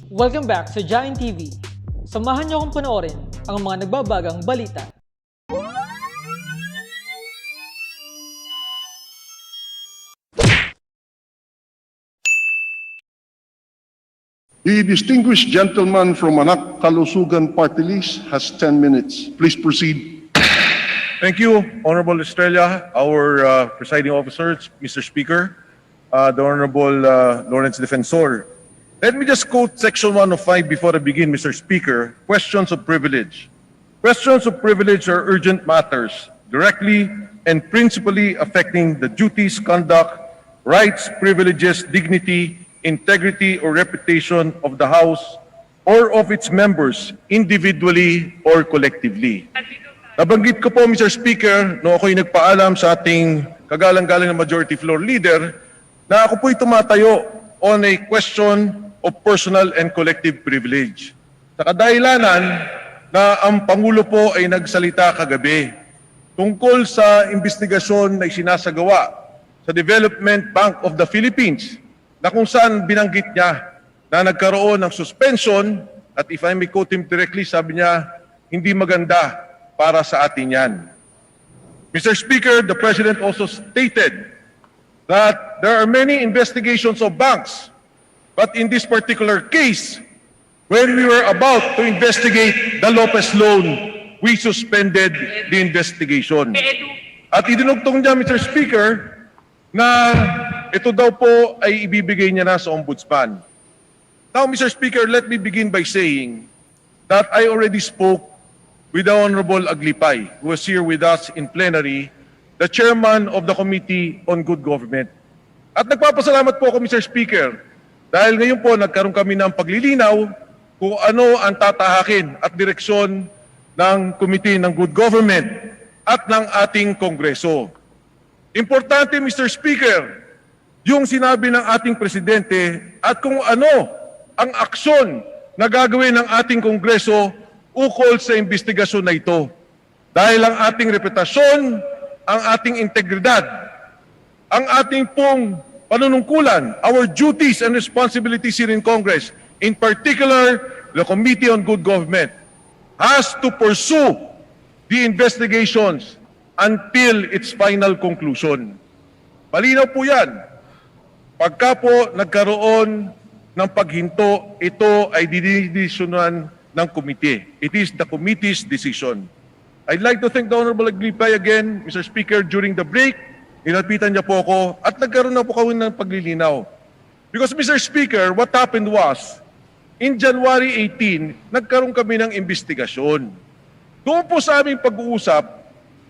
Welcome back sa Giant TV. Samahan niyo akong panoorin ang mga nagbabagang balita. The distinguished gentleman from Anak Kalusugan Party List has 10 minutes. Please proceed. Thank you, Honorable Estrella, our presiding officers, Mr. Speaker, the Honorable Lawrence Defensor. Let me just quote Section 105 before I begin, Mr. Speaker. Questions of privilege. Questions of privilege are urgent matters, directly and principally affecting the duties, conduct, rights, privileges, dignity, integrity, or reputation of the House or of its members, individually or collectively. Nabanggit ko po, Mr. Speaker, no ako'y nagpaalam sa ating kagalang-galang na Majority Floor Leader na ako po'y tumatayo on a question of personal and collective privilege. Sa kadahilanan na ang Pangulo po ay nagsalita kagabi tungkol sa investigasyon na isinasagawa sa Development Bank of the Philippines na kung saan binanggit niya na nagkaroon ng suspension at if I may quote him directly, sabi niya, hindi maganda para sa atin yan. Mr. Speaker, the President also stated that there are many investigations of banks, but in this particular case, when we were about to investigate the Lopez loan, we suspended the investigation. At idinugtong niya, Mr. Speaker, na ito daw po ay ibibigay niya na sa Ombudsman. Now, Mr. Speaker, let me begin by saying that I already spoke with the Honorable Aglipay, who was here with us in plenary, the chairman of the Committee on Good Government. At nagpapasalamat po ako, Mr. Speaker, dahil ngayon po nagkaroon kami ng paglilinaw kung ano ang tatahakin at direksyon ng Committee ng Good Government at ng ating Kongreso. Importante, Mr. Speaker, yung sinabi ng ating Presidente at kung ano ang aksyon na gagawin ng ating Kongreso ukol sa investigasyon na ito. Dahil ang ating reputasyon, ang ating integridad, ang ating pong panunungkulan, our duties and responsibilities here in Congress, in particular, the Committee on Good Government, has to pursue the investigations until its final conclusion. Malinaw po yan. Pagka po nagkaroon ng paghinto, ito ay didesisyonan ng komite. It is the committee's decision. I'd like to thank the Honorable Aglipay again, Mr. Speaker, during the break. Nilapitan niya po ako at nagkaroon na po kami ng paglilinaw. Because, Mr. Speaker, what happened was, in January 18, nagkaroon kami ng investigasyon. Doon po sa aming pag-uusap,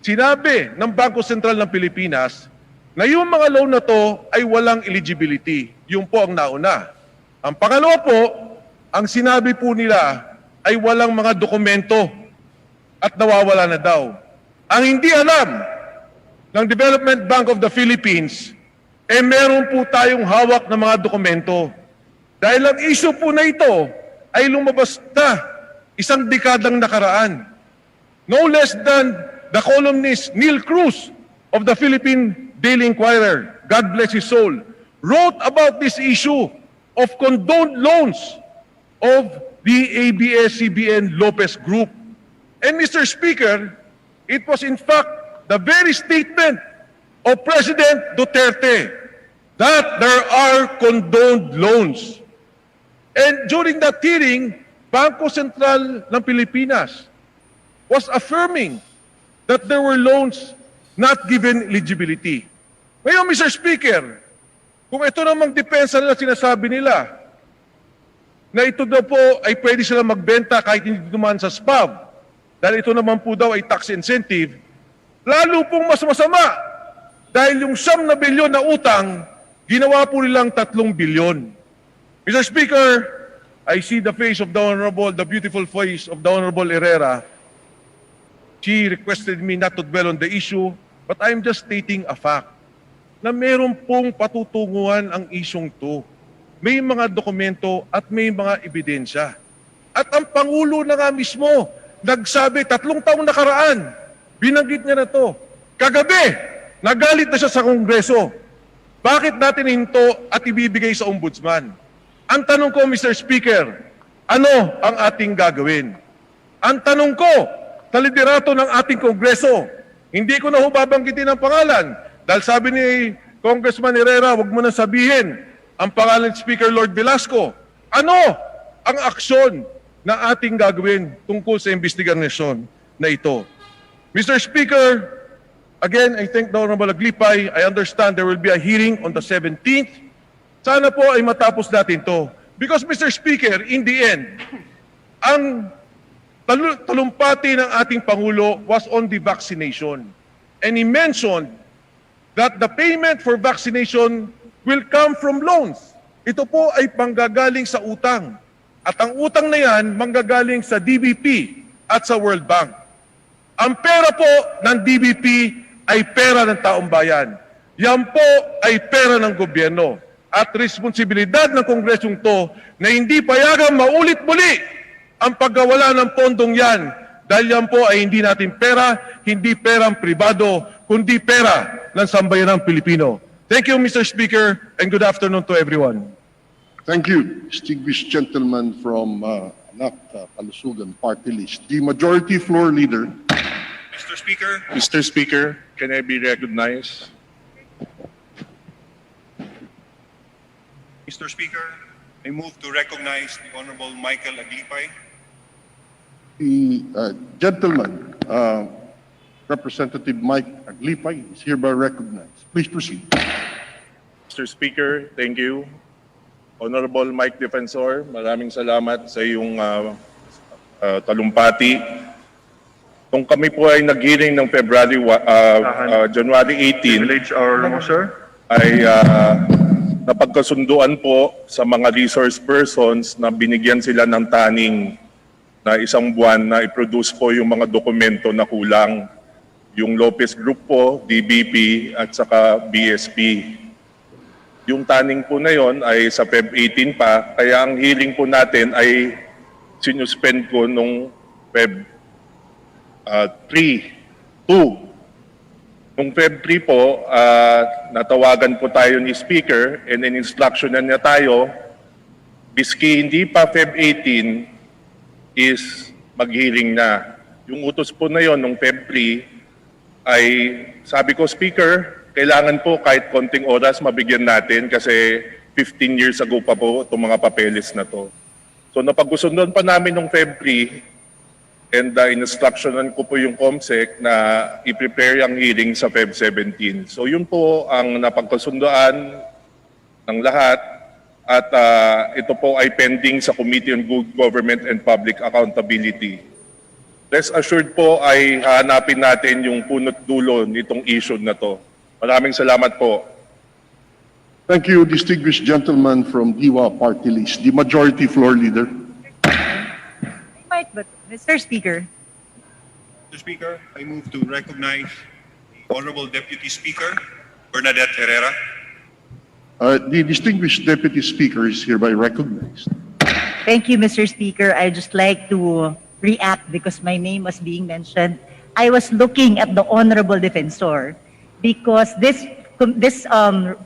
sinabi ng Bangko Sentral ng Pilipinas na yung mga loan na to ay walang eligibility. Yung po ang nauna. Ang pangalawa po, ang sinabi po nila ay walang mga dokumento at nawawala na daw. Ang hindi alam ng Development Bank of the Philippines, meron po tayong hawak na mga dokumento. Dahil ang issue po na ito ay lumabas na isang dekadang nakaraan. No less than the columnist Neil Cruz of the Philippine Daily Inquirer, God bless his soul, wrote about this issue of condoned loans of the Abs-Cbn Lopez Group. And Mr. Speaker, it was in fact the very statement of President Duterte that there are condoned loans. And during that hearing, Bangko Sentral ng Pilipinas was affirming that there were loans not given eligibility. Ngayon, Mr. Speaker, kung ito namang depensa nila sinasabi nila, na ito daw po ay pwede sila magbenta kahit hindi dumaan sa SPAV, dahil ito naman po daw ay tax incentive, lalo pong mas masama. Dahil yung 9 na bilyon na utang, ginawa po nilang 3 bilyon. Mr. Speaker, I see the face of the beautiful face of the Honorable Herrera. She requested me not to dwell on the issue, but I'm just stating a fact na meron pong patutunguhan ang isyong to. May mga dokumento at may mga ebidensya. At ang Pangulo na nga mismo, nagsabi 3 taong nakaraan, binanggit niya na to. Kagabi, nagalit na siya sa Kongreso. Bakit natin hinto at ibibigay sa Ombudsman? Ang tanong ko, Mr. Speaker, Ano ang ating gagawin? Ang tanong ko, sa liderato ng ating Kongreso, hindi ko na babanggitin ang pangalan dahil sabi ni Congressman Herrera, wag mo na sabihin ang pangalan ni Speaker Lord Velasco. Ano ang aksyon na ating gagawin tungkol sa investigasyon na ito? Mr. Speaker, again, I thank the Honorable Aglipay. I understand there will be a hearing on the 17th. Sana po ay matapos natin to. Because, Mr. Speaker, in the end, ang talumpati ng ating Pangulo was on the vaccination. And he mentioned that the payment for vaccination will come from loans. Ito po ay panggagaling sa utang. At ang utang na yan, manggagaling sa DBP at sa World Bank. Ang pera po ng DBP ay pera ng taong bayan. Yan po ay pera ng gobyerno. At responsibilidad ng Kongresong to na hindi payagang maulit muli ang paggawala ng pondong yan. Dahil yan po ay hindi natin pera, hindi perang pribado, kundi pera ng sambayanang Pilipino. Thank you, Mr. Speaker, and good afternoon to everyone. Thank you, distinguished gentleman from Anak Kalusugan Party List. The Majority Floor Leader. Mr. Speaker, can I be recognized? Mr. Speaker, I move to recognize the Honorable Michael Aglipay. The gentleman, Representative Mike Aglipay, is hereby recognized. Please proceed. Mr. Speaker, thank you. Honorable Mike Defensor, maraming salamat sa iyong talumpati. Kung kami po ay nag-hearing ng January 18, ay napagkasunduan po sa mga resource persons na binigyan sila ng taning na isang buwan na i-produce po yung mga dokumento na kulang. Yung Lopez Group po, DBP at saka BSP. Yung taning po na yon ay sa Feb 18 pa, kaya ang hearing po natin ay sinuspend ko nung Feb 2. Nung Feb 3 po, natawagan po tayo ni Speaker and in-instructionan niya tayo, biski hindi pa Feb 18 is mag-hearing na. Yung utos po na yon nung Feb 3 ay sabi ko, Speaker, kailangan po kahit konting oras mabigyan natin kasi 15 years ago pa po itong mga papeles na to. So napag-usundan pa namin nung Feb 3 and in-instructionan ko po yung COMSEC na i-prepare ang hearing sa Feb 17. So yun po ang napagkasundoan ng lahat at ito po ay pending sa Committee on Good Government and Public Accountability. Rest assured po ay hanapin natin yung punot dulo nitong issue na to. Maraming salamat po. Thank you, distinguished gentleman from Diwa Party List. The Majority Floor Leader. But Mr. Speaker, Mr. Speaker, I move to recognize the Honorable Deputy Speaker, Bernadette Herrera. The distinguished Deputy Speaker is hereby recognized. thank you, Mr. Speaker. I'd just like to react because my name was being mentioned. I was looking at the Honorable Defensor because this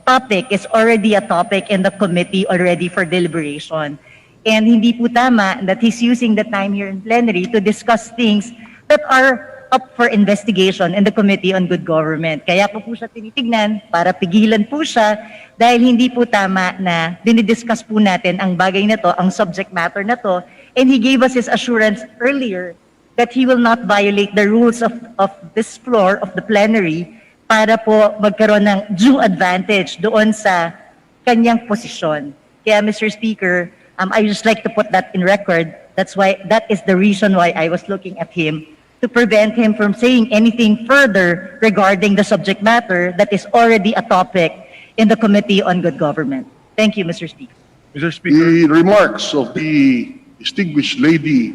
topic is already a topic in the committee already for deliberation. And hindi po tama that he's using the time here in plenary to discuss things that are up for investigation in the Committee on Good Government. Kaya ko po siya tinitignan para pigilan po siya dahil hindi po tama na dinidiscuss po natin ang bagay na to, ang subject matter na to, and he gave us his assurance earlier that he will not violate the rules of this floor of the plenary para po magkaroon ng due advantage doon sa kanyang posisyon. Kaya Mr. Speaker, I just like to put that in record. That is the reason why I was looking at him to prevent him from saying anything further regarding the subject matter that is already a topic in the Committee on Good Government. Thank you, Mr. Speaker. Mr. Speaker. The remarks of the distinguished lady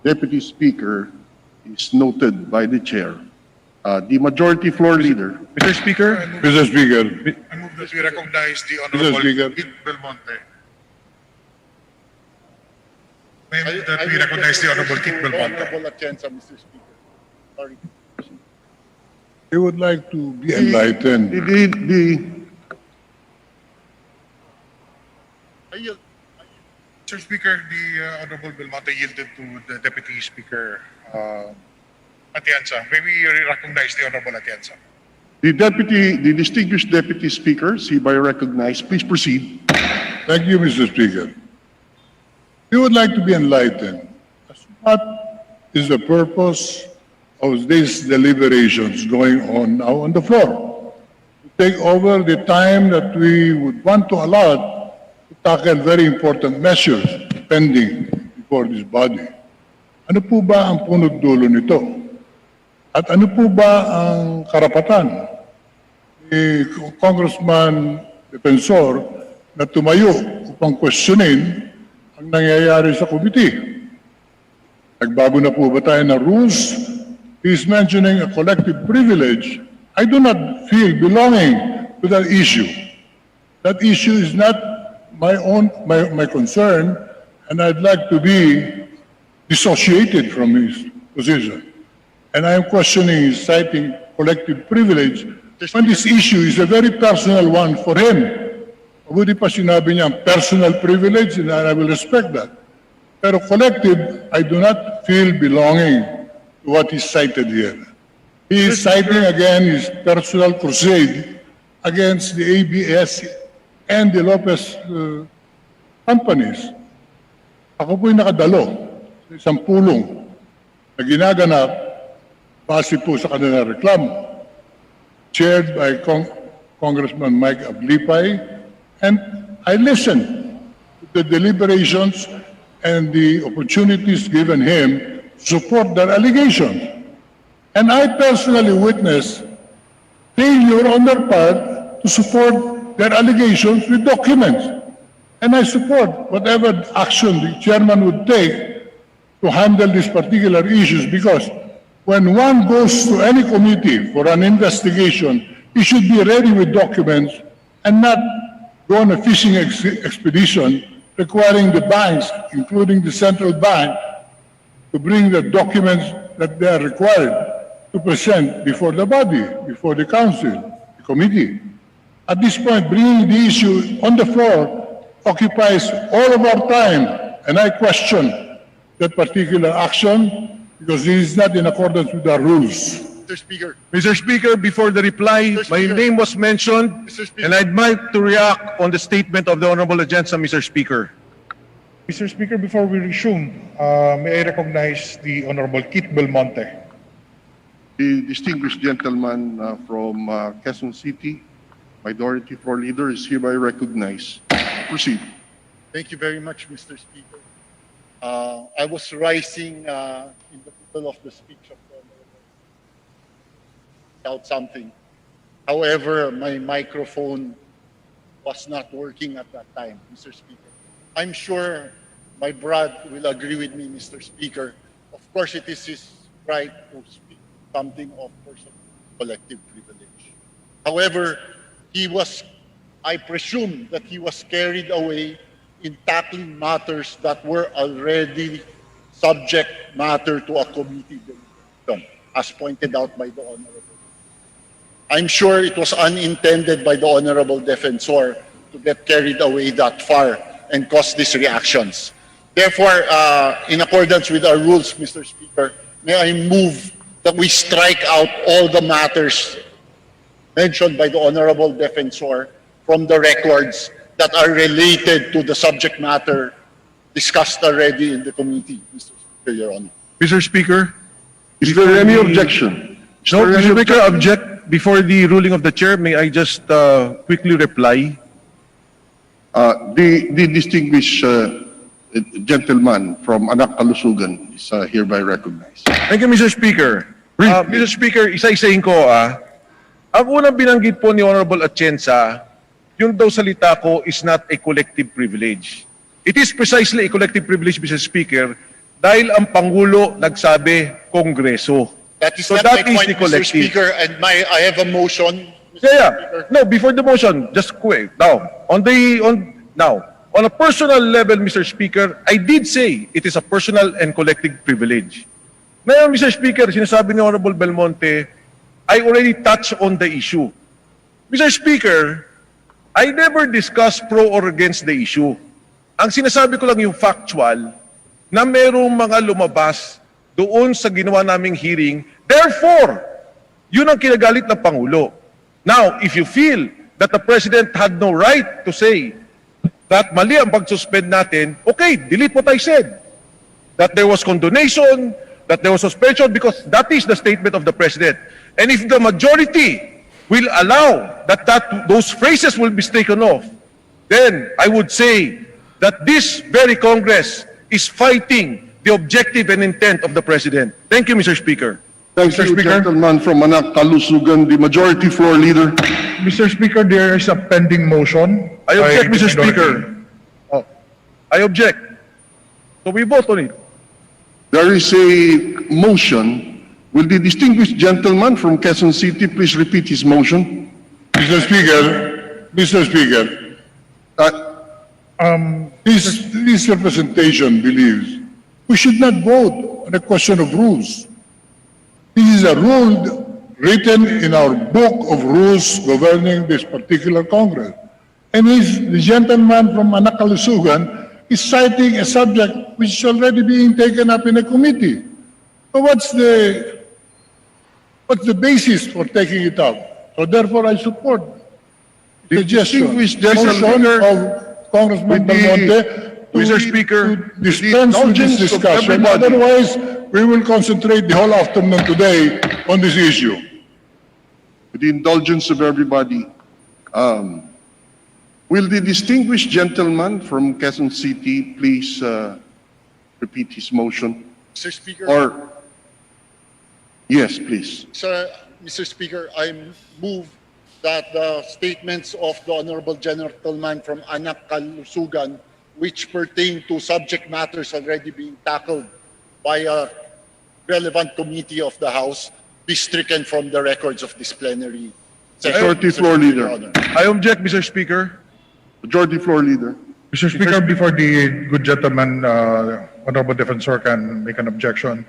Deputy Speaker is noted by the Chair. The Majority Floor Leader. Mr. Speaker. Mr. Speaker. I move that we recognize the Mr. Speaker. Pete Belmonte. I move that we recognize the Honorable Kiko Belmonte. Honorable Atienza, Mr. Speaker. Sorry. He would like to be enlightened. Mr. Speaker, the Honorable Belmonte yielded to the Deputy Speaker Atienza. May we recognize the Honorable Atienza? The distinguished Deputy Speaker is hereby recognized. Please proceed. Thank you, Mr. Speaker. We would like to be enlightened as to what is the purpose of these deliberations going on now on the floor. To take over the time that we would want to allot to tackle very important measures pending before this body. Ano po ba ang punot dulo nito? At ano po ba ang karapatan ni Congressman Defensor na tumayo upang questionin ang nangyayari sa committee? Nagbago na po ba tayo ng rules? He's mentioning a collective privilege. I do not feel belonging to that issue. That issue is not my concern, and I'd like to be dissociated from his position. And I am questioning his citing collective privilege when this issue is a very personal one for him. Mabuti pa sinabi niya personal privilege, and I will respect that. Pero collective, I do not feel belonging to what is cited here. He is citing again his personal crusade against the ABS and the Lopez companies. Ako po'y nakadalo sa isang pulong na ginaganap base po sa kanilang reklamo, chaired by Congressman Mike Ablipay, and I listened to the deliberations and the opportunities given him to support their allegations. And I personally witnessed failure on their part to support their allegations with documents. And I support whatever action the chairman would take to handle these particular issues, because when one goes to any committee for an investigation, he should be ready with documents and not go on a fishing expedition requiring the banks, including the central bank, to bring the documents that they are required to present before the body, before the council, the committee. At this point, bringing the issue on the floor occupies all of our time, and I question that particular action because it is not in accordance with our rules. Mr. Speaker, before the reply, my name was mentioned, and I'd like to react on the statement of the Honorable Atienza, Mr. Speaker. Mr. Speaker, before we resume, may I recognize the Honorable Kit Belmonte? The distinguished gentleman from Quezon City, Minority Floor Leader, is hereby recognized. Proceed. Thank you very much, Mr. Speaker. I was rising in the middle of the speech of the out something. However, my microphone was not working at that time, Mr. Speaker. I'm sure my brother will agree with me, Mr. Speaker. Of course, it is his right to speak something of personal collective privilege. However, I presume that he was carried away in tackling matters that were already subject matter to a committee deliberation, as pointed out by the Honorable. I'm sure it was unintended by the Honorable Defensor to get carried away that far and cause these reactions. Therefore, in accordance with our rules, Mr. Speaker, may I move that we strike out all the matters mentioned by the Honorable Defensor from the records that are related to the subject matter discussed already in the committee, Mr. Speaker, Your Honor. Mr. Speaker, Is there any objection? no, Mr. Speaker, object before the ruling of the chair. May I just quickly reply? The distinguished gentleman from Anak Kalusugan is hereby recognized. Thank you, Mr. Speaker. Mr. Speaker, isa-isahin ko, ang unang binanggit po ni Honorable Atienza, yung daw salita ko is not a collective privilege. It is precisely a collective privilege, Mr. Speaker, dahil ang Pangulo nagsabi, Kongreso. That is So not that my is point, the Mr. collective. Speaker, and I have a motion. Mr. Yeah. Speaker. No, before the motion, just quick. Now, on a personal level, Mr. Speaker, I did say it is a personal and collective privilege. Ngayon, Mr. Speaker, sinasabi ni Honorable Belmonte, I already touched on the issue. Mr. Speaker, I never discussed pro or against the issue. Ang sinasabi ko lang yung factual na merong mga lumabas doon sa ginawa naming hearing. Therefore, yun ang kinagalit ng Pangulo. Now, if you feel that the President had no right to say that mali ang pag-suspend natin, okay, delete what I said. That there was condonation, that there was suspension, because that is the statement of the President. And if the majority will allow that those phrases will be taken off, then I would say that this very Congress is fighting the objective and intent of the President. Thank you, Mr. Speaker. Thank Mr. you, Speaker. gentleman from Anak Kalusugan, the majority floor leader. Mr. Speaker, there is a pending motion. I object, by the Mr. Speaker. minority. Oh, I object. So we vote on it. There is a motion. Will the distinguished gentleman from Quezon City please repeat his motion? Mr. Speaker, this representation believes we should not vote on a question of rules. This is a rule written in our book of rules governing this particular Congress. And the gentleman from Anakalusugan is citing a subject which is already being taken up in a committee. So what's the basis for taking it up? So therefore I support the distinguished motion gentleman of Congressman with the- Belmonte Mr. to Speaker, dispense with this indulgence of discussion. everybody. Otherwise, we will concentrate the whole afternoon today on this issue. With the indulgence of everybody, will the distinguished gentleman from Quezon City please repeat his motion? Mr. Speaker, Or, yes, please. Mr. Speaker, I move that the statements of the Honorable Gentleman from Anak Kalusugan, which pertain to subject matters already being tackled by a relevant committee of the House, be stricken from the records of this plenary. Majority Mr. floor Speaker, leader. Your Honor. I object, Mr. Speaker. Majority floor leader. Mr. Speaker, before the good gentleman, Honorable Defensor can make an objection,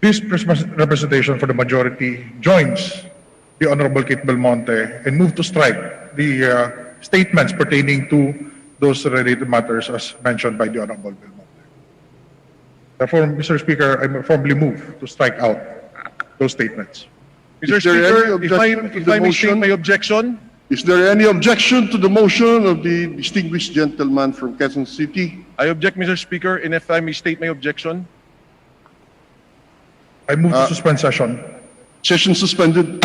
this representation for the majority joins the Honorable Kate Belmonte and move to strike the statements pertaining to those related matters as mentioned by the Honorable Belmonte. Therefore, Mr. Speaker, I formally move to strike out those statements. Mr. Is there Speaker, any if I objection to the may state motion? my objection, Is there any objection to the motion of the distinguished gentleman from Quezon City? I object, Mr. Speaker, and if I may state my objection, I move to suspend session. Session suspended.